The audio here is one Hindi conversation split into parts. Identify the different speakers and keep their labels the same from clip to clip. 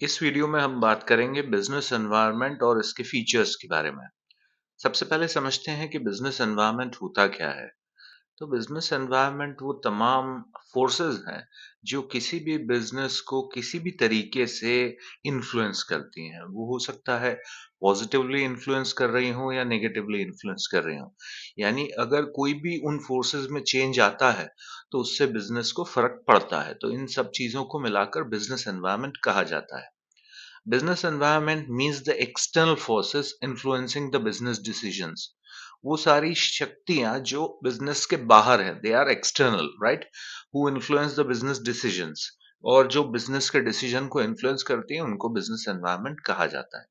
Speaker 1: इस वीडियो में हम बात करेंगे बिजनेस एनवायरनमेंट और इसके फीचर्स के बारे में। सबसे पहले समझते हैं कि बिजनेस एनवायरनमेंट होता क्या है। तो बिजनेस एनवायरनमेंट वो तमाम फोर्सेस हैं जो किसी भी बिजनेस को किसी भी तरीके से इन्फ्लुएंस करती हैं। वो हो सकता है पॉजिटिवली इन्फ्लुएंस कर रही हो या नेगेटिवली इन्फ्लुएंस कर रही हो। यानी अगर कोई भी उन फोर्सेस में चेंज आता है तो उससे बिजनेस को फर्क पड़ता है। तो इन सब चीजों को मिलाकर बिजनेस एनवायरनमेंट कहा जाता है। Business environment means the external forces influencing the business decisions. वो सारी शक्तियां जो बिजनेस के बाहर है, they are external, right, who influence the business decisions. और जो बिजनेस के डिसीजन को इन्फ्लुएंस करती हैं उनको बिजनेस एनवायरनमेंट कहा जाता है।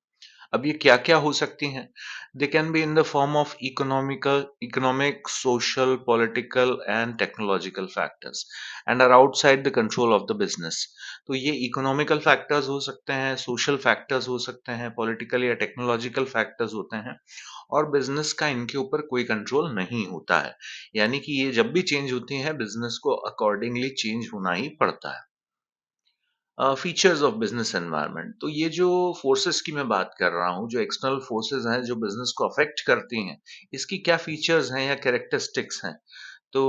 Speaker 1: अब ये क्या-क्या हो सकती हैं? They can be in the form of economic, social, political and technological factors and are outside the control of the business. तो ये इकोनॉमिकल फैक्टर्स हो सकते हैं, सोशल फैक्टर्स हो सकते हैं, पॉलिटिकल या टेक्नोलॉजिकल फैक्टर्स होते हैं और बिजनेस का इनके ऊपर कोई कंट्रोल नहीं होता है। यानी कि ये जब भी चेंज होती हैं, बिजनेस को अकॉर्डिंगली चेंज होना ही पड़ता है। फीचर्स ऑफ बिजनेस एनवायरनमेंट, तो ये जो फोर्सेस की मैं बात कर रहा हूँ, जो एक्सटर्नल फोर्सेस हैं जो बिजनेस को अफेक्ट करती हैं, इसकी क्या फीचर्स हैं या कैरेक्टरिस्टिक्स हैं। तो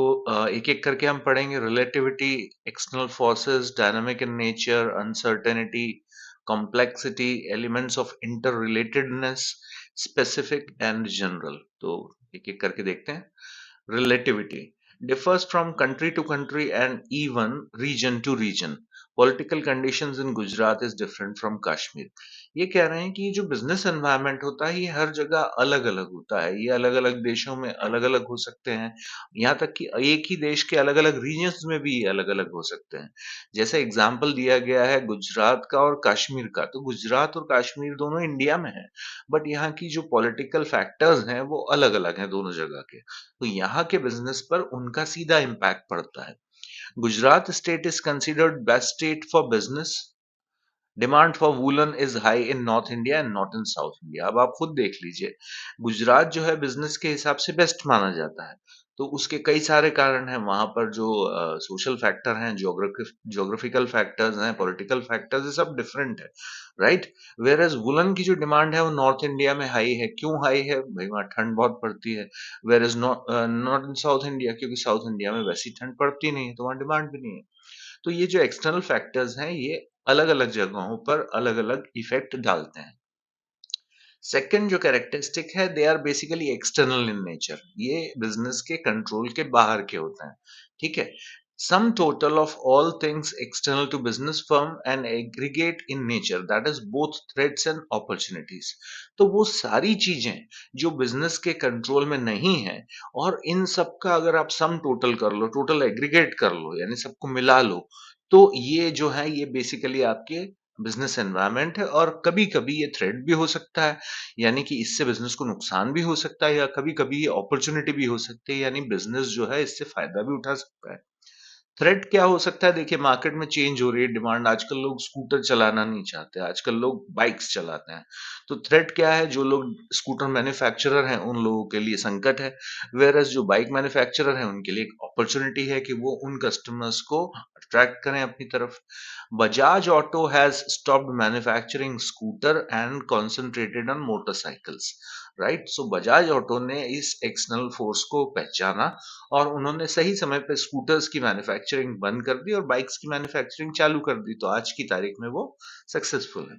Speaker 1: एक एक करके हम पढ़ेंगे। Relativity, external forces, dynamic in nature, uncertainty, complexity, elements of inter relatedness, specific and general. तो एक एक करके देखते हैं। Relativity differs from country to country and even region to region. Political conditions in Gujarat is different from Kashmir. ये कह रहे हैं कि ये जो बिजनेस एनवायरनमेंट होता है ये हर जगह अलग अलग होता है। ये अलग अलग देशों में अलग अलग हो सकते हैं। यहाँ तक कि एक ही देश के अलग अलग रीजन्स में भी ये अलग अलग हो सकते हैं। जैसे एग्जाम्पल दिया गया है गुजरात का और कश्मीर का। तो गुजरात और कश्मीर दोनों इंडिया में है, बट यहाँ की जो पॉलिटिकल फैक्टर्स हैं वो अलग अलग हैं दोनों जगह के। तो यहाँ के बिजनेस पर उनका सीधा इम्पैक्ट पड़ता है। Gujarat state is considered best state for business. Demand for woollen is high in north India and not in South India. अब आप खुद देख लीजिए, गुजरात जो है बिजनेस के हिसाब से बेस्ट माना जाता है। तो उसके कई सारे कारण हैं। वहां पर जो सोशल फैक्टर हैं, ज्योग्राफिकल फैक्टर्स हैं, पॉलिटिकल फैक्टर्स, ये सब डिफरेंट है, राइट। वेयर एज वुलन की जो डिमांड है वो नॉर्थ इंडिया में हाई है। क्यों हाई है भाई? वहाँ ठंड बहुत पड़ती है। Whereas not in South India, क्योंकि साउथ इंडिया में वैसी ठंड पड़ती नहीं है, तो वहाँ डिमांड भी नहीं है। तो ये जो एक्सटर्नल फैक्टर्स हैं ये अलग-अलग जगहों पर अलग-अलग इफेक्ट डालते हैं। सेकंड जो कैरेक्टरिस्टिक है, they are basically external in nature. ये बिजनेस के कंट्रोल के बाहर के होते हैं, ठीक है। Sum total of all things external to business firm and aggregate in nature, that is both threats and opportunities. तो वो सारी चीजें जो बिजनेस के कंट्रोल में नहीं है, और इन सब का अगर आप सम टोटल कर लो, टोटल एग्रीगेट कर लो, यानी सबको मिला लो, तो ये जो है ये बेसिकली आपके बिजनेस एनवायरनमेंट है। और कभी-कभी ये थ्रेट भी हो सकता है, यानी कि इससे बिजनेस को नुकसान भी हो सकता है, या कभी-कभी ये अपॉर्चुनिटी भी हो सकती है, यानी बिजनेस जो है इससे फायदा भी उठा सकता है। थ्रेट क्या हो सकता है? देखिए, मार्केट में चेंज हो रही है डिमांड। आजकल लोग स्कूटर चलाना नहीं चाहते, आजकल लोग बाइक्स चलाते हैं। तो थ्रेट क्या है? जो लोग स्कूटर मैन्युफैक्चरर हैं उन लोगों के लिए संकट है। वेयर एज जो बाइक मैन्युफैक्चरर हैं उनके लिए एक अपॉर्चुनिटी है कि वो उन कस्टमर्स को अट्रैक्ट करें अपनी तरफ। Bajaj auto has stopped manufacturing scooter and concentrated on motorcycles, right. So Bajaj auto ने इस एक्सटर्नल फोर्स को पहचाना और उन्होंने सही समय पे स्कूटर्स की मैन्युफैक्चरिंग बंद कर दी और बाइक्स की मैन्युफैक्चरिंग चालू कर दी। तो आज की तारीख में वो सक्सेसफुल है।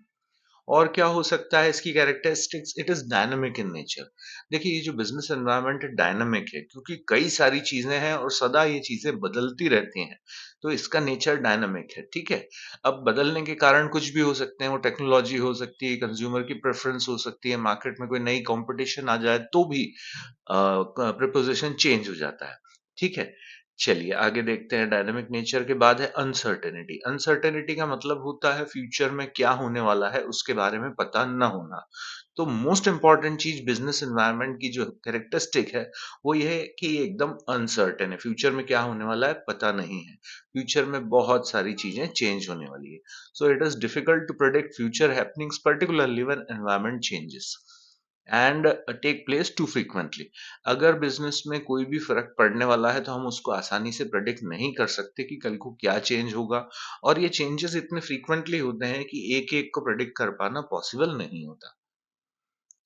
Speaker 1: और क्या हो सकता है इसकी characteristics? It is dynamic in nature. देखिए, ये जो बिजनेस एनवायरनमेंट है डायनामिक है, क्योंकि कई सारी चीजें हैं और सदा ये चीजें बदलती रहती हैं। तो इसका नेचर डायनामिक है, ठीक है। अब बदलने के कारण कुछ भी हो सकते हैं। वो टेक्नोलॉजी हो सकती है, कंज्यूमर की प्रेफरेंस हो सकती है, मार्केट में कोई नई कंपटीशन आ जाए तो भी प्रीपोजिशन चेंज हो जाता है, ठीक है। चलिए आगे देखते हैं। डायनामिक नेचर के बाद है अनसर्टेनिटी। अनसर्टेनिटी का मतलब होता है फ्यूचर में क्या होने वाला है उसके बारे में पता न होना। तो मोस्ट इंपॉर्टेंट चीज बिजनेस एनवायरनमेंट की जो कैरेक्टरिस्टिक है वो ये है कि ये एकदम अनसर्टेन है। फ्यूचर में क्या होने वाला है पता नहीं है। फ्यूचर में बहुत सारी चीजें चेंज होने वाली है। So it is difficult to predict future happenings, particularly when environment changes. And take place too frequently. अगर बिजनेस में कोई भी फर्क पड़ने वाला है तो हम उसको आसानी से प्रेडिक्ट नहीं कर सकते कि कल को क्या चेंज होगा, और ये चेंजेस इतने फ्रीक्वेंटली होते हैं कि एक एक को प्रेडिक्ट कर पाना पॉसिबल नहीं होता।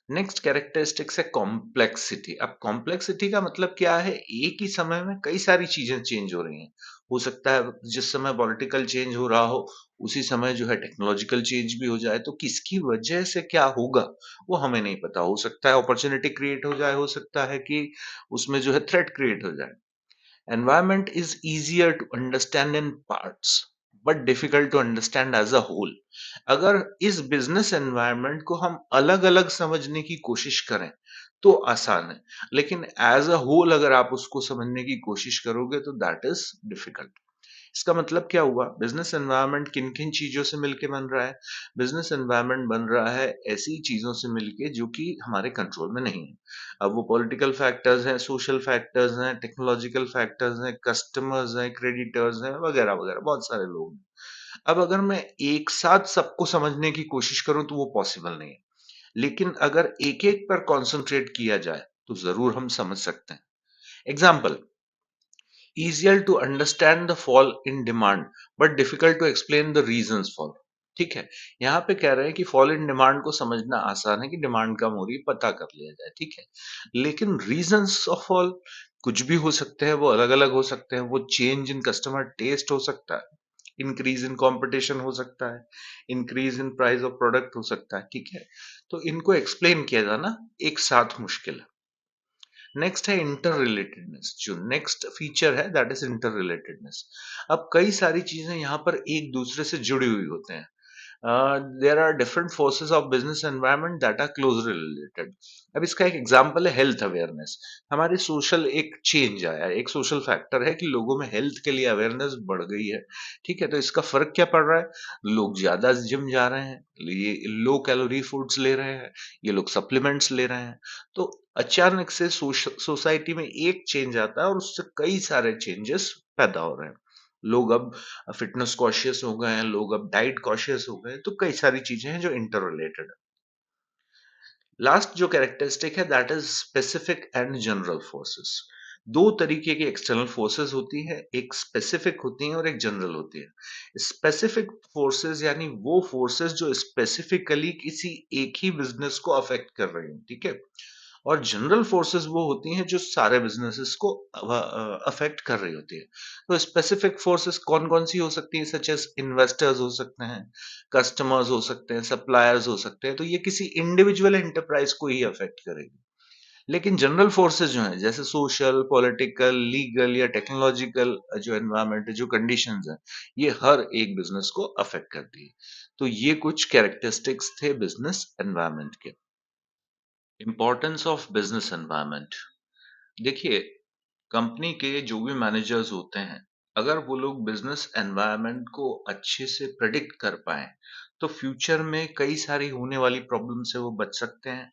Speaker 1: नेक्स्ट कैरेक्टरिस्टिक्स है कॉम्प्लेक्सिटी। अब कॉम्प्लेक्सिटी का मतलब क्या है? एक ही समय में कई सारी चीजें चेंज हो रही हैं। हो सकता है जिस समय पॉलिटिकल चेंज हो रहा हो उसी समय जो है टेक्नोलॉजिकल चेंज भी हो जाए, तो किसकी वजह से क्या होगा वो हमें नहीं पता। हो सकता है अपॉर्चुनिटी क्रिएट हो जाए, हो सकता है कि उसमें जो है थ्रेट क्रिएट हो जाए। Environment is easier to understand in parts but difficult to understand as a whole। अगर इस बिजनेस एनवायरनमेंट को हम अलग अलग समझने की कोशिश करें तो आसान है, लेकिन एज अ होल अगर आप उसको समझने की कोशिश करोगे तो दैट इज डिफिकल्ट। इसका मतलब क्या हुआ? बिजनेस एनवायरनमेंट किन किन चीजों से मिलके बन रहा है? बिजनेस एनवायरनमेंट बन रहा है ऐसी चीजों से मिलके जो कि हमारे कंट्रोल में नहीं है। अब वो पॉलिटिकल फैक्टर्स हैं, सोशल फैक्टर्स हैं, टेक्नोलॉजिकल फैक्टर्स हैं, कस्टमर्स हैं, क्रेडिटर्स हैं, वगैरह वगैरह, बहुत सारे लोग हैं। अब अगर मैं एक साथ सबको समझने की कोशिश करूं तो वो पॉसिबल नहीं है, लेकिन अगर एक एक पर कॉन्सेंट्रेट किया जाए तो जरूर हम समझ सकते हैं। Example: easier to understand the fall in demand but difficult to explain the reasons for। ठीक है, यहाँ पे कह रहे हैं कि फॉल इन डिमांड को समझना आसान है कि डिमांड कम हो रही है, पता कर लिया जाए, ठीक है। लेकिन रीजंस ऑफ फॉल कुछ भी हो सकते हैं, वो अलग अलग हो सकते हैं। वो चेंज इन कस्टमर टेस्ट हो सकता है, इंक्रीज इन कंपटीशन हो सकता है, increase in price of product हो सकता है, ठीक है। तो इनको एक्सप्लेन किया जाना एक साथ मुश्किल है। नेक्स्ट है इंटर रिलेटेडनेस। जो नेक्स्ट फीचर है दैट इज इंटर रिलेटेडनेस। अब कई सारी चीजें यहाँ पर एक दूसरे से जुड़ी हुई होते हैं। There are different forces of business environment that are closely related. अब इसका एक एग्जांपल है हेल्थ अवेयरनेस। हमारी सोशल एक चेंज आया है, एक सोशल फैक्टर है कि लोगों में हेल्थ के लिए अवेयरनेस बढ़ गई है, ठीक है। तो इसका फर्क क्या पड़ रहा है? लोग ज्यादा जिम जा रहे हैं, ये लो कैलोरी फूड्स ले रहे हैं, ये लोग सप्लीमेंट्स ले रहे हैं। तो अचानक से सोसाइटी में एक चेंज आता है और उससे कई सारे चेंजेस पैदा हो रहे हैं। लोग अब फिटनेस कॉशियस हो गए हैं, लोग अब डाइट कॉशियस हो गए हैं, तो कई सारी चीजें हैं जो इंटर रिलेटेड है। लास्ट जो कैरेक्टरिस्टिक है that is specific and general forces. दो तरीके की एक्सटर्नल फोर्सेस होती है, एक स्पेसिफिक होती है और एक जनरल होती है। स्पेसिफिक फोर्सेस यानी वो फोर्सेस जो स्पेसिफिकली किसी एक ही बिजनेस को अफेक्ट कर रही हैं, ठीक है। और जनरल फोर्सेस वो होती हैं जो सारे बिजनेसेस को अफेक्ट कर रही होती है। तो स्पेसिफिक फोर्सेस कौन कौन सी हो सकती हैं? सच एज इन्वेस्टर्स हो सकते हैं, कस्टमर्स हो सकते हैं, सप्लायर्स हो सकते हैं। तो ये किसी इंडिविजुअल एंटरप्राइज को ही अफेक्ट करेगी। लेकिन जनरल फोर्सेस जो हैं जैसे सोशल, पॉलिटिकल, लीगल या टेक्नोलॉजिकल जो एनवायरमेंट है, जो कंडीशंस हैं, ये हर एक बिजनेस को अफेक्ट करती है। तो ये कुछ कैरेक्टरिस्टिक्स थे बिजनेस एनवायरमेंट के। Importance of business environment. देखिए, कंपनी के जो भी मैनेजर्स होते हैं, अगर वो लोग बिजनेस एनवायरनमेंट को अच्छे से प्रेडिक्ट कर पाएं तो फ्यूचर में कई सारी होने वाली प्रॉब्लम से वो बच सकते हैं।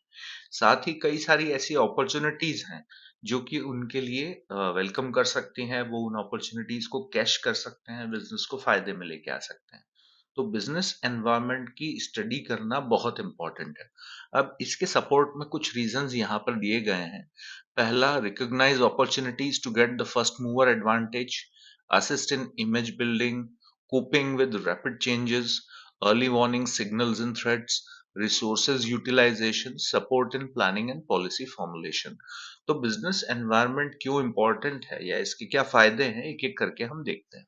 Speaker 1: साथ ही कई सारी ऐसी अपॉर्चुनिटीज हैं जो कि उनके लिए वेलकम कर सकती हैं। वो उन अपॉर्चुनिटीज को कैश कर सकते हैं, बिजनेस को फायदे में लेके आ सकते हैं। तो बिजनेस एनवायरनमेंट की स्टडी करना बहुत इंपॉर्टेंट है। अब इसके सपोर्ट में कुछ रीजंस यहाँ पर दिए गए हैं। पहला, recognise opportunities to get the first mover advantage, assist in image building, coping with rapid changes, early warning signals and threats, resources utilization, support in planning and policy formulation। तो बिजनेस एनवायरनमेंट क्यों इंपॉर्टेंट है या इसके क्या फायदे हैं, एक एक करके हम देखते हैं।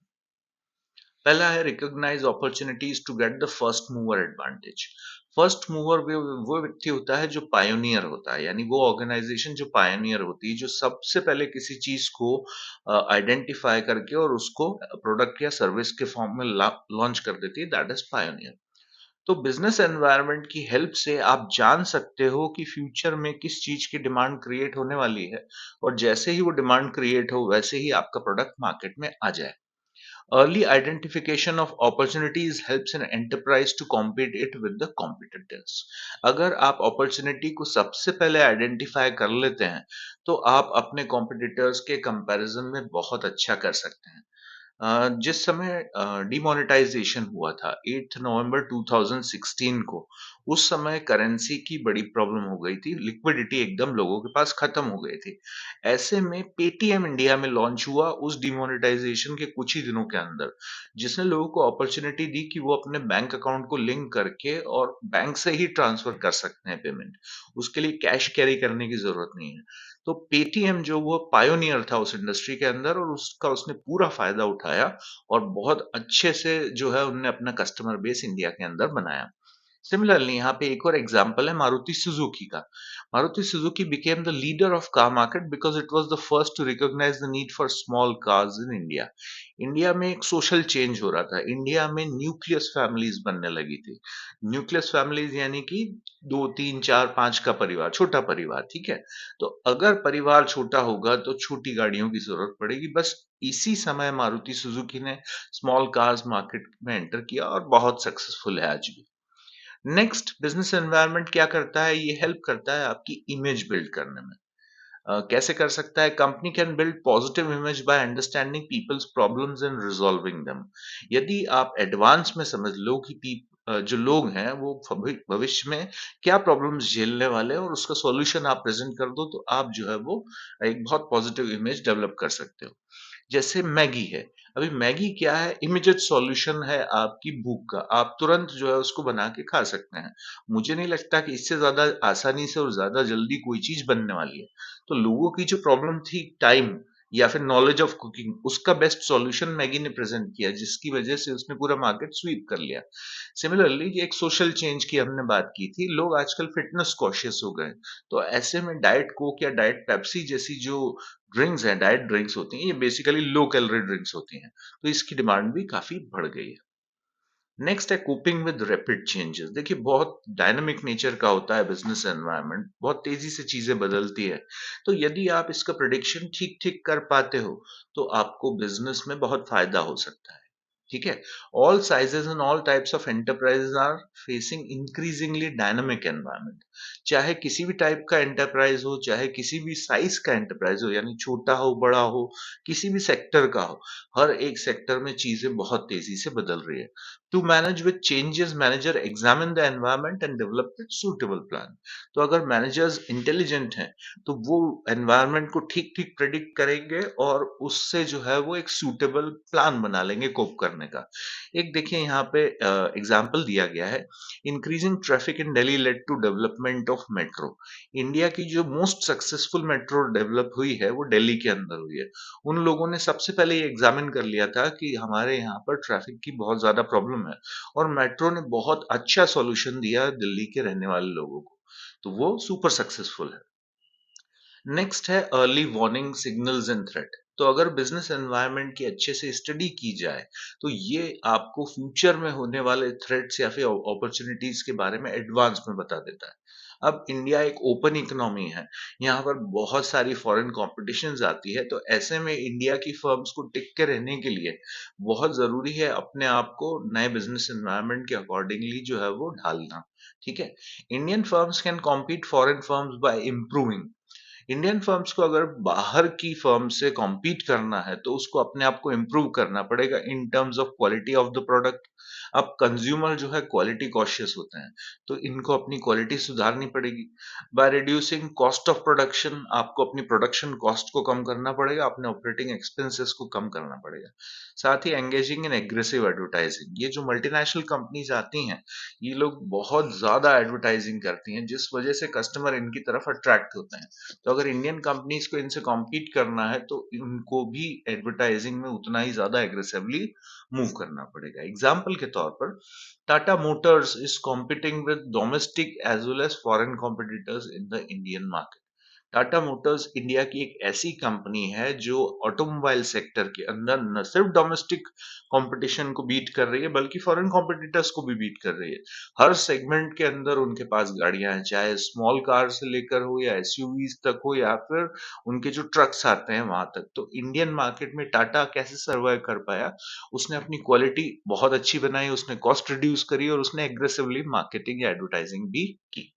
Speaker 1: पहला है recognise opportunities to get the first mover advantage. First mover वो व्यक्ति होता है जो पायोनियर होता है, यानी वो ऑर्गेनाइजेशन जो पायोनियर होती है, जो सबसे पहले किसी चीज को आइडेंटिफाई करके और उसको प्रोडक्ट या सर्विस के फॉर्म में लॉन्च कर देती है, दैट इज पायोनियर। तो बिजनेस एनवायरनमेंट की हेल्प से आप जान सकते हो कि फ्यूचर में किस चीज की डिमांड क्रिएट होने वाली है, और जैसे ही वो डिमांड क्रिएट हो वैसे ही आपका प्रोडक्ट मार्केट में आ जाए। Early identification of opportunities helps an enterprise to compete it with the competitors। अगर आप अपॉर्चुनिटी को सबसे पहले आइडेंटिफाई कर लेते हैं तो आप अपने कॉम्पिटिटर्स के कंपैरिजन में बहुत अच्छा कर सकते हैं। जिस समय डिमोनेटाइजेशन हुआ था 8 नवंबर 2016 को, उस समय करेंसी की बड़ी प्रॉब्लम हो गई थी, लिक्विडिटी एकदम लोगों के पास खत्म हो गई थी। ऐसे में पेटीएम इंडिया में लॉन्च हुआ उस डिमोनेटाइजेशन के कुछ ही दिनों के अंदर, जिसने लोगों को अपॉर्चुनिटी दी कि वो अपने बैंक अकाउंट को लिंक करके और बैंक से ही ट्रांसफर कर सकते हैं पेमेंट। उसके लिए कैश कैरी करने की जरूरत नहीं है। तो पेटीएम जो वो पायोनियर था उस इंडस्ट्री के अंदर और उसका उसने पूरा फायदा उठाया और बहुत अच्छे से जो है उन्होंने अपना कस्टमर बेस इंडिया के अंदर बनाया। सिमिलरली यहाँ पे एक और एग्जांपल है मारुति सुजुकी का। Maruti Suzuki became the leader of car market because it was the first to recognize the need for small cars in India. India में एक सोशल चेंज हो रहा था। इंडिया में न्यूक्लियस फैमिलीज बनने लगी थी। न्यूक्लियस फैमिलीज यानी कि 2, 3, 4, 5 का परिवार, छोटा परिवार, ठीक है? तो अगर परिवार छोटा होगा तो छोटी गाड़ियों की जरूरत पड़ेगी। बस इसी समय मारुति सुजुकी ने स्मॉल कार्स मार्केट में एंटर किया और बहुत सक्सेसफुल है आज भी। नेक्स्ट, बिजनेस एनवायरनमेंट क्या करता है? ये हेल्प करता है आपकी इमेज बिल्ड करने में। कैसे कर सकता है? Company can build positive image by understanding people's problems and resolving them. यदि आप एडवांस में समझ लो कि जो लोग हैं वो भविष्य में क्या प्रॉब्लम्स झेलने वाले हैं और उसका सॉल्यूशन आप प्रेजेंट कर दो तो आप जो है वो एक बहुत पॉजिटिव इमेज डेवलप कर सकते हो। जैसे मैगी है। अभी मैगी क्या है? इमीडिएट सॉल्यूशन है आपकी भूख का। आप तुरंत जो है उसको बना के खा सकते हैं। मुझे नहीं लगता कि इससे ज़्यादा आसानी से और ज़्यादा जल्दी कोई चीज़ बनने वाली है। तो लोगों की जो प्रॉब्लम थी टाइम या फिर नॉलेज ऑफ कुकिंग, उसका बेस्ट सॉल्यूशन मैगी ने प्रेज़ेंट किया जिसकी वज़ह से उसने पूरा मार्केट स्वीप कर लिया। सिमिलरली एक सोशल चेंज की हमने बात की थी, लोग आजकल फिटनेस कॉशियस हो गए। तो ऐसे में डाइट कोक या डाइट पेप्सी जैसी जो ड्रिंक्स हैं, डाइट ड्रिंक्स होती हैं, ये बेसिकली लो कैलोरी ड्रिंक्स होती हैं। तो इसकी डिमांड भी काफ़ी बढ़ गई है। नेक्स्ट है कोपिंग विद रैपिड चेंजेस। देखिए बहुत डायनामिक नेचर का होता है बिजनेस एनवायरनमेंट, बहुत तेजी से चीजें बदलती है। तो यदि आप इसका प्रिडिक्शन ठीक ठीक कर पाते हो तो आपको बिजनेस में बहुत फायदा हो सकता है। ठीक है? All sizes and all types of enterprises are facing increasingly dynamic environment. चाहे किसी भी टाइप का एंटरप्राइज हो, चाहे किसी भी साइज का एंटरप्राइज हो, यानी छोटा हो बड़ा हो, किसी भी सेक्टर का हो, हर एक सेक्टर में चीजें बहुत तेजी से बदल रही है। To manage with changes, manager examine the environment and develop a suitable plan. तो अगर मैनेजर्स इंटेलिजेंट हैं तो वो एनवायरनमेंट को ठीक ठीक प्रेडिक्ट करेंगे और उससे जो है वो एक सूटेबल प्लान बना लेंगे कोप करने का। एक देखिए यहाँ पे एग्जांपल दिया गया है। Increasing traffic in Delhi led to development of metro. India की जो मोस्ट सक्सेसफुल मेट्रो डेवलप हुई है वो दिल्ली के अंदर हुई है। उन लोगों ने सबसे पहले ये एग्जामिन कर लिया था कि हमारे यहाँ पर ट्रैफिक की बहुत ज्यादा प्रॉब्लम है और मेट्रो ने बहुत अच्छा सॉल्यूशन दिया दिल्ली के रहने वाले लोगों को। तो वो सुपर सक्सेसफुल है। नेक्स्ट है early warning signals and threat. तो अगर बिजनेस एनवायरनमेंट की अच्छे से स्टडी की जाए तो ये आपको फ्यूचर में होने वाले थ्रेट्स या फिर अपॉर्चुनिटीज के बारे में एडवांस में बता देता है। अब इंडिया एक ओपन इकोनॉमी है। यहाँ पर बहुत सारी फॉरेन कॉम्पिटिशन्स आती है तो ऐसे में इंडिया की फर्म्स को टिक के रहने के लिए बहुत जरूरी है अपने आप को नए बिजनेस एनवायरनमेंट के अकॉर्डिंगली जो है वो ढालना। ठीक है? Indian firms can compete foreign firms bye improving. Indian firms को अगर बाहर की फर्म से कॉम्पीट करना है तो उसको अपने आप को इम्प्रूव करना पड़ेगा in terms of quality of the product. अब कंज्यूमर जो है क्वालिटी कॉशियस होते हैं तो इनको अपनी क्वालिटी सुधारनी पड़ेगी। By reducing cost of production, आपको अपनी प्रोडक्शन कॉस्ट को कम करना पड़ेगा, अपने ऑपरेटिंग एक्सपेंसेस को कम करना पड़ेगा। साथ ही एंगेजिंग इन एग्रेसिव एडवर्टाइजिंग। ये जो मल्टीनेशनल कंपनीज आती हैं ये लोग बहुत ज्यादा एडवर्टाइजिंग करती हैं जिस वजह से कस्टमर इनकी तरफ अट्रैक्ट होते हैं। तो अगर इंडियन कंपनीज को इनसे कॉम्पीट करना है तो इनको भी एडवर्टाइजिंग में उतना ही ज्यादा एग्रेसिवली मूव करना पड़ेगा। एग्जाम्पल के तौर पर Tata motors is competing with domestic as well as foreign competitors in the Indian market. Tata motors India की एक ऐसी कंपनी है जो ऑटोमोबाइल सेक्टर के अंदर न सिर्फ डोमेस्टिक कंपटीशन को बीट कर रही है बल्कि फॉरेन कॉम्पिटिटर्स को भी बीट कर रही है। हर सेगमेंट के अंदर उनके पास गाड़ियां हैं, चाहे स्मॉल कार से लेकर हो या एसयूवीज तक हो या फिर उनके जो ट्रक्स आते हैं वहां तक। तो इंडियन मार्केट में टाटा कैसे सर्वाइव कर पाया? उसने अपनी क्वालिटी बहुत अच्छी बनाई, उसने कॉस्ट रिड्यूस करी और उसने एग्रेसिवली मार्केटिंग या एडवर्टाइजिंग भी की।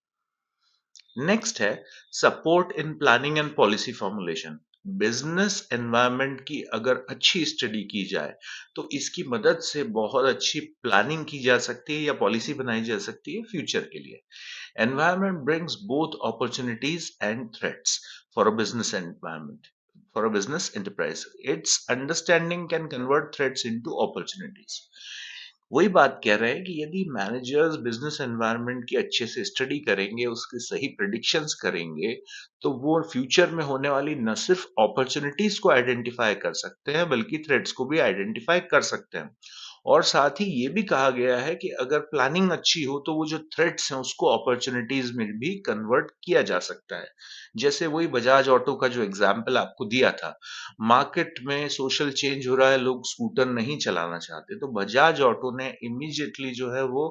Speaker 1: नेक्स्ट है support in planning and policy formulation. Business environment की अगर अच्छी स्टडी की जाए तो इसकी मदद से बहुत अच्छी प्लानिंग की जा सकती है या पॉलिसी बनाई जा सकती है फ्यूचर के लिए। Environment brings both opportunities and threats for a business environment, for a business enterprise. Its understanding can convert threats into opportunities. वही बात कह रहे हैं कि यदि मैनेजर्स बिजनेस एनवायरनमेंट की अच्छे से स्टडी करेंगे, उसके सही प्रिडिक्शंस करेंगे, तो वो फ्यूचर में होने वाली न सिर्फ अपॉर्चुनिटीज को आइडेंटिफाई कर सकते हैं, बल्कि थ्रेट्स को भी आइडेंटिफाई कर सकते हैं। और साथ ही ये भी कहा गया है कि अगर प्लानिंग अच्छी हो तो वो जो थ्रेट्स हैं उसको अपॉर्चुनिटीज में भी कन्वर्ट किया जा सकता है। जैसे वही बजाज ऑटो का जो एग्जाम्पल आपको दिया था, मार्केट में सोशल चेंज हो रहा है, लोग स्कूटर नहीं चलाना चाहते, तो बजाज ऑटो ने इमीडिएटली जो है वो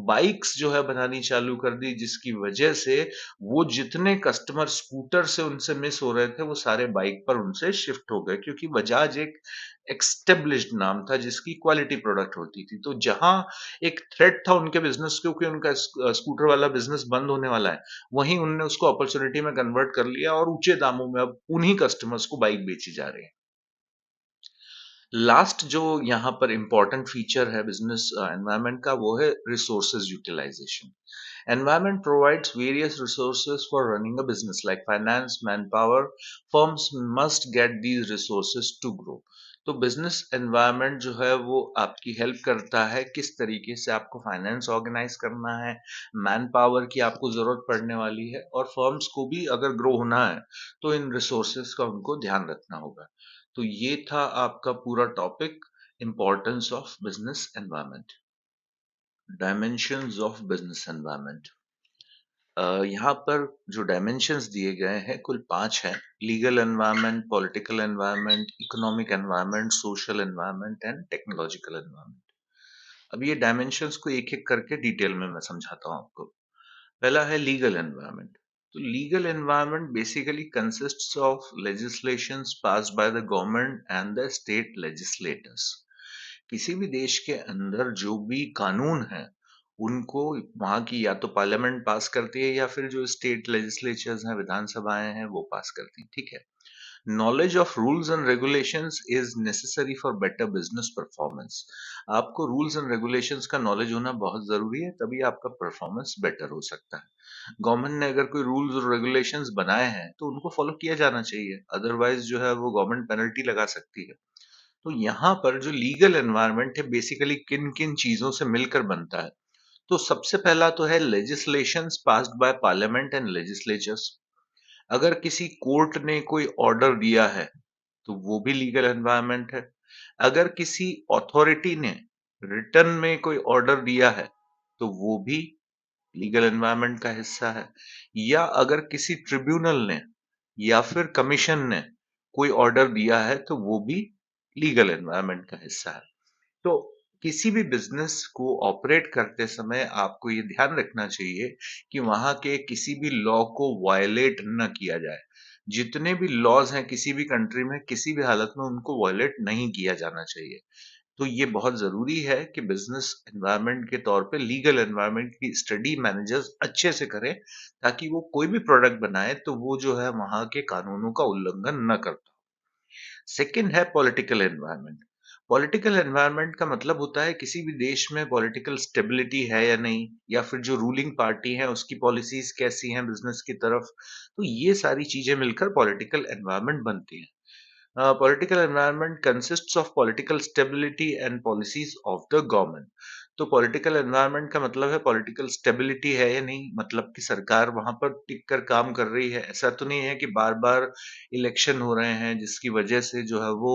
Speaker 1: बाइक्स जो है बनानी चालू कर दी, जिसकी वजह से वो जितने कस्टमर स्कूटर से उनसे मिस हो रहे थे वो सारे बाइक पर उनसे शिफ्ट हो गए, क्योंकि बजाज एक एक्स्टेब्लिश्ड नाम था जिसकी क्वालिटी प्रोडक्ट होती थी। तो जहां एक थ्रेट था उनके बिजनेस क्योंकि उनका स्कूटर वाला बिजनेस बंद होने वाला है, वहीं उनने उसको अपॉर्चुनिटी में कन्वर्ट कर लिया और ऊंचे दामों में अब उन्हीं कस्टमर्स को बाइक बेची जा रही है। लास्ट जो यहाँ पर इम्पोर्टेंट फीचर है बिजनेस एनवायरनमेंट का, वो है resources utilisation. Environment provides various resources for running a business like finance, manpower. Firms must get these resources to grow. तो बिजनेस एनवायरनमेंट जो है वो आपकी हेल्प करता है किस तरीके से आपको फाइनेंस ऑर्गेनाइज करना है, मैन पावर की आपको जरूरत पड़ने वाली है, और फर्म्स को भी अगर ग्रो होना है तो इन रिसोर्सेज का उनको ध्यान रखना होगा। तो ये था आपका पूरा topic, importance of business environment. Dimensions of business environment. यहाँ पर जो डायमेंशंस दिए गए हैं कुल 5 हैं। Legal environment, political environment, economic environment, social environment and technological environment. अब ये डायमेंशंस को एक एक करके डिटेल में मैं समझाता हूँ आपको। पहला है लीगल एनवायरनमेंट। तो legal environment basically consists of legislations passed by the government and the state legislators. किसी भी देश के अंदर जो भी कानून है उनको वहां की या तो पार्लियामेंट पास करती है या फिर जो स्टेट लेजिस्लेचर्स हैं, विधानसभाएं हैं, वो पास करती हैं। ठीक है। Knowledge of rules and regulations is necessary for better business performance. आपको रूल्स एंड रेगुलेशंस का नॉलेज होना बहुत जरूरी है, तभी आपका परफॉर्मेंस बेटर हो सकता है। गवर्नमेंट ने अगर कोई रूल्स और रेगुलेशंस बनाए हैं तो उनको फॉलो किया जाना चाहिए, अदरवाइज जो है वो गवर्नमेंट पेनल्टी लगा सकती है। तो यहाँ पर जो लीगल एनवायरनमेंट है बेसिकली किन किन चीजों से मिलकर बनता है। तो सबसे पहला तो है legislations passed by parliament and legislatures. अगर किसी कोर्ट ने कोई ऑर्डर दिया है तो वो भी लीगल एनवायरनमेंट है। अगर किसी अथॉरिटी ने रिटर्न में कोई ऑर्डर दिया है तो वो भी लीगल एनवायरनमेंट का हिस्सा है। या अगर किसी ट्रिब्यूनल ने या फिर कमीशन ने कोई ऑर्डर दिया है तो वो भी लीगल एनवायरनमेंट का हिस्सा है। तो किसी भी बिजनेस को ऑपरेट करते समय आपको ये ध्यान रखना चाहिए कि वहां के किसी भी लॉ को वायलेट न किया जाए। जितने भी लॉज हैं किसी भी कंट्री में किसी भी हालत में उनको वायलेट नहीं किया जाना चाहिए। तो ये बहुत जरूरी है कि बिजनेस एनवायरनमेंट के तौर पे लीगल एनवायरनमेंट की स्टडी मैनेजर्स अच्छे से करें, ताकि वो कोई भी प्रोडक्ट बनाए तो वो जो है वहां के कानूनों का उल्लंघन न करता। सेकंड है पॉलिटिकल एनवायरनमेंट। पॉलिटिकल एनवायरनमेंट का मतलब होता है किसी भी देश में पॉलिटिकल स्टेबिलिटी है या नहीं, या फिर जो रूलिंग पार्टी है उसकी पॉलिसीज कैसी हैं बिजनेस की तरफ। तो ये सारी चीजें मिलकर पॉलिटिकल एनवायरनमेंट बनती हैं। Political environment consists of political stability and policies of the government। तो पॉलिटिकल एनवायरनमेंट का मतलब है पॉलिटिकल स्टेबिलिटी है या नहीं, मतलब कि सरकार वहां पर टिक कर काम कर रही है। ऐसा तो नहीं है कि बार बार इलेक्शन हो रहे हैं जिसकी वजह से जो है वो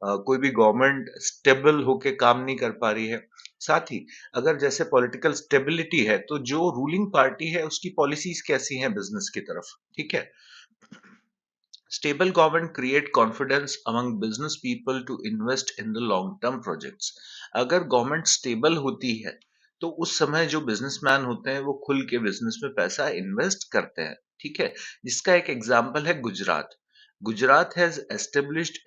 Speaker 1: कोई भी गवर्नमेंट स्टेबल होके काम नहीं कर पा रही है। साथ ही अगर जैसे पॉलिटिकल स्टेबिलिटी है तो जो रूलिंग पार्टी है उसकी पॉलिसीज कैसी हैं बिजनेस की तरफ। ठीक है। Stable government create confidence among business people to invest in the long term projects। अगर गवर्नमेंट स्टेबल होती है तो उस समय जो बिजनेसमैन होते हैं वो खुल के बिजनेस में पैसा इन्वेस्ट करते हैं। ठीक है। जिसका एक एग्जांपल है Gujarat. Gujarat has established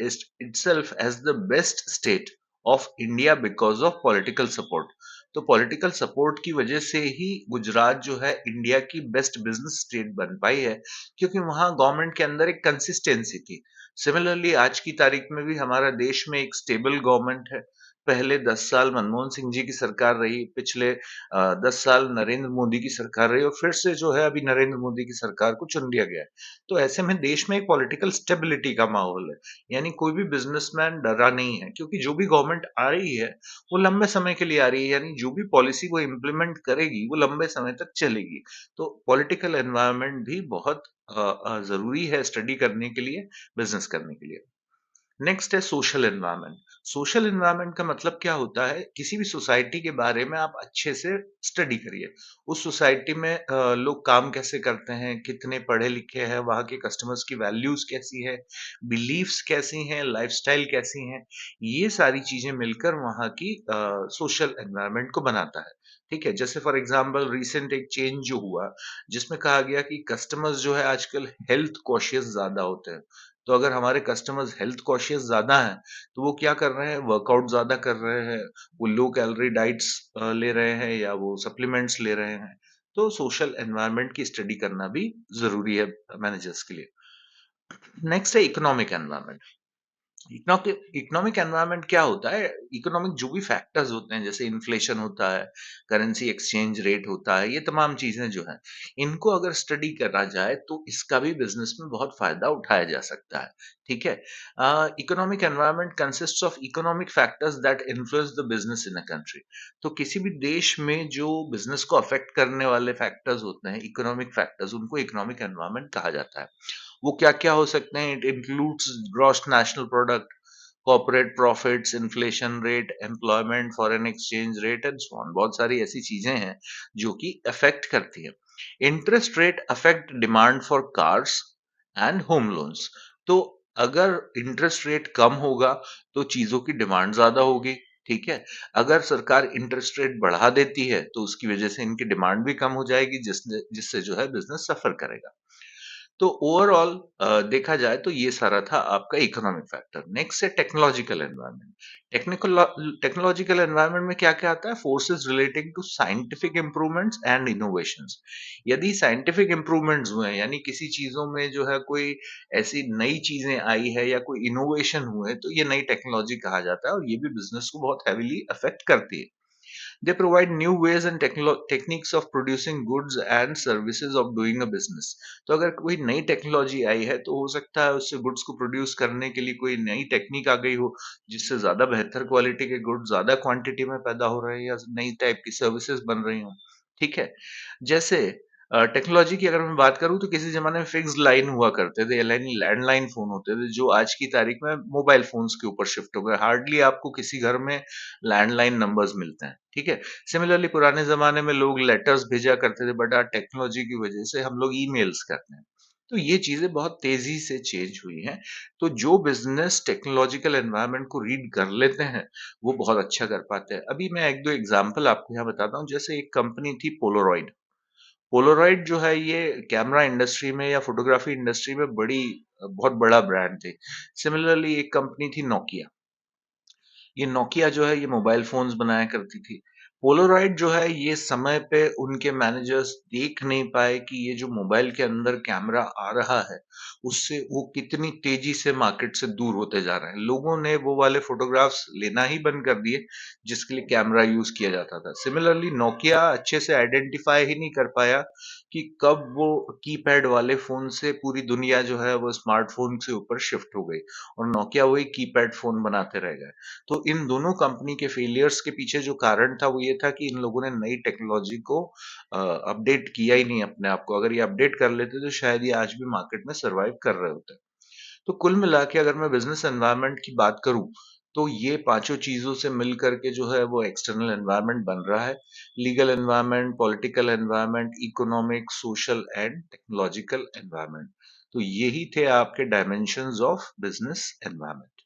Speaker 1: itself as the best state of India because of political support। तो पॉलिटिकल सपोर्ट की वजह से ही गुजरात जो है इंडिया की बेस्ट बिजनेस स्टेट बन पाई है, क्योंकि वहाँ गवर्नमेंट के अंदर एक कंसिस्टेंसी थी। सिमिलरली आज की तारीख में भी हमारा देश में एक स्टेबल गवर्नमेंट है। पहले 10 साल मनमोहन सिंह जी की सरकार रही, पिछले 10 साल नरेंद्र मोदी की सरकार रही और फिर से जो है अभी नरेंद्र मोदी की सरकार को चुन लिया गया है। तो ऐसे में देश में एक पॉलिटिकल स्टेबिलिटी का माहौल है। यानी कोई भी बिज़नेसमैन डरा नहीं है, क्योंकि जो भी गवर्नमेंट आ रही है, वो लंबे समय के लिए आ रही है, यानी जो भी पॉलिसी वो इम्प्लीमेंट करेगी, वो लंबे समय तक चलेगी। तो पॉलिटिकल एनवायरनमेंट भी बहुत ज़रूरी है स्टडी करने के लिए, बिज़नेस करने के लिए। नेक्स्ट है सोशल एनवायरनमेंट। सोशल एनवायरनमेंट का मतलब क्या होता है? किसी भी सोसाइटी के बारे में आप अच्छे से स्टडी करिए। उस सोसाइटी में लोग काम कैसे करते हैं, कितने पढ़े लिखे हैं, वहाँ के कस्टमर्स की वैल्यूज कैसी है, बिलीव्स कैसी हैं, लाइफस्टाइल कैसी हैं। ये सारी चीजें मिलकर वहाँ की सोशल एनवायरनमेंट को बनाता है। ठीक है, जैसे फॉर एग्जाम्पल रिसेंट एक चेंज जो हुआ, जिसमें कहा गया कि कस्टमर्स जो है आजकल हेल्थ कॉशियस ज्यादा होते हैं। तो अगर हमारे कस्टमर्स हेल्थ कॉशियस ज़्यादा हैं, तो वो क्या कर रहे हैं? वर्कआउट ज़्यादा कर रहे हैं, वो लो कैलोरी डाइट्स ले रहे हैं या वो सप्लीमेंट्स ले रहे हैं। तो सोशल एनवायरनमेंट की स्टडी करना भी ज़रूरी है मैनेजर्स के लिए। नेक्स्ट है इकोनॉमिक एनवायरनमेंट। इकोनॉमिक एनवायरनमेंट क्या होता है? इकोनॉमिक जो भी फैक्टर्स होते हैं, जैसे इन्फ्लेशन होता है, करेंसी एक्सचेंज रेट होता है, ये तमाम चीजें जो हैं, इनको अगर स्टडी करा जाए तो इसका भी बिजनेस में बहुत फायदा उठाया जा सकता है। ठीक है, economic environment consists of economic factors that influence the business in a country. तो किसी भी देश में जो बिजनेस को अफेक्ट करने वाले फैक्टर्स होते हैं, इकोनॉमिक फैक्टर्स, उनको इकोनॉमिक एनवायरनमेंट कहा जाता है। वो क्या-क्या हो सकते हैं? It includes gross national product, corporate profits, inflation rate, employment, foreign exchange rate and so on. बहुत सारी ऐसी चीजें हैं जो कि अफेक्ट करती हैं। Interest rate affect demand for cars and home loans. तो अगर इंटरेस्ट रेट कम होगा तो चीजों की डिमांड ज्यादा होगी। ठीक है, अगर सरकार इंटरेस्ट रेट बढ़ा देती है तो उसकी वजह से इनकी डिमांड भी कम हो जाएगी, जिससे जिससे जो है बिजनेस सफर करेगा। तो ओवरऑल देखा जाए तो ये सारा था आपका इकोनॉमिक फैक्टर। नेक्स्ट है टेक्नोलॉजिकल एनवायरनमेंट। टेक्नोलॉजिकल एनवायरनमेंट में क्या क्या आता है? Forces relating to scientific improvements and innovations. यदि साइंटिफिक इंप्रूवमेंट्स हुए हैं, यानी किसी चीजों में जो है कोई ऐसी नई चीजें आई है या कोई इनोवेशन हुए, तो ये नई टेक्नोलॉजी कहा जाता है और ये भी बिजनेस को बहुत हैविली अफेक्ट करती है। They provide new ways and techniques of producing goods and services of doing a business. तो अगर कोई नई टेक्नोलॉजी आई है तो हो सकता है उससे गुड्स को प्रोड्यूस करने के लिए कोई नई टेक्निक आ गई हो, जिससे ज्यादा बेहतर क्वालिटी के गुड्स ज्यादा क्वांटिटी में पैदा हो रहे हैं या नई टाइप की सर्विसेज बन रही हो। ठीक है, जैसे टेक्नोलॉजी की अगर मैं बात करूं तो किसी जमाने में फिक्स्ड लाइन हुआ करते थे, यानी लैंडलाइन फोन होते थे, जो आज की तारीख में मोबाइल फोन्स के ऊपर शिफ्ट हो गए। हार्डली आपको किसी घर में लैंडलाइन नंबर्स मिलते हैं। ठीक है, सिमिलरली पुराने जमाने में लोग लेटर्स भेजा करते थे, बट आज टेक्नोलॉजी की वजह से हम लोग ईमेल्स करते हैं। तो ये चीजें बहुत तेजी से चेंज हुई हैं। तो जो बिजनेस टेक्नोलॉजिकल एनवायरनमेंट को रीड कर लेते हैं, वो बहुत अच्छा कर पाते हैं। अभी मैं एक दो एग्जांपल आपको यहाँ बताता हूँ। जैसे एक कंपनी थी पोलोरॉइड। पोलोरॉइड जो है ये कैमरा इंडस्ट्री में या फोटोग्राफी इंडस्ट्री में बहुत बड़ा ब्रांड थे। सिमिलरली एक कंपनी थी नोकिया। ये नोकिया जो है ये मोबाइल फोन्स बनाया करती थी। पोलोरॉइड जो है ये समय पे उनके मैनेजर्स देख नहीं पाए कि ये जो मोबाइल के अंदर कैमरा आ रहा है, उससे वो कितनी तेजी से मार्केट से दूर होते जा रहे हैं। लोगों ने वो वाले फोटोग्राफ्स लेना ही बंद कर दिए जिसके लिए कैमरा यूज किया जाता था। सिमिलरली नोकिया अच्छे से आइडेंटिफाई ही नहीं कर पाया कि कब वो कीपैड वाले फोन से पूरी दुनिया जो है वो स्मार्टफोन से ऊपर शिफ्ट हो गई और नोकिया वही कीपैड फोन बनाते रह गए। तो इन दोनों कंपनी के फेलियर्स के पीछे जो कारण था वो ये था कि इन लोगों ने नई टेक्नोलॉजी को अपडेट किया ही नहीं अपने आप को। अगर ये अपडेट कर लेते तो शायद ये आज भी मार्केट में सरवाइव कर रहे होते। तो कुल मिला के अगर मैं बिजनेस एनवायरनमेंट की बात करूं, तो ये पांचों चीजों से मिल करके जो है वो एक्सटर्नल एनवायरनमेंट बन रहा है। Legal environment, political environment, economic, social and technological environment. तो यही थे आपके डायमेंशंस ऑफ बिजनेस एनवायरनमेंट।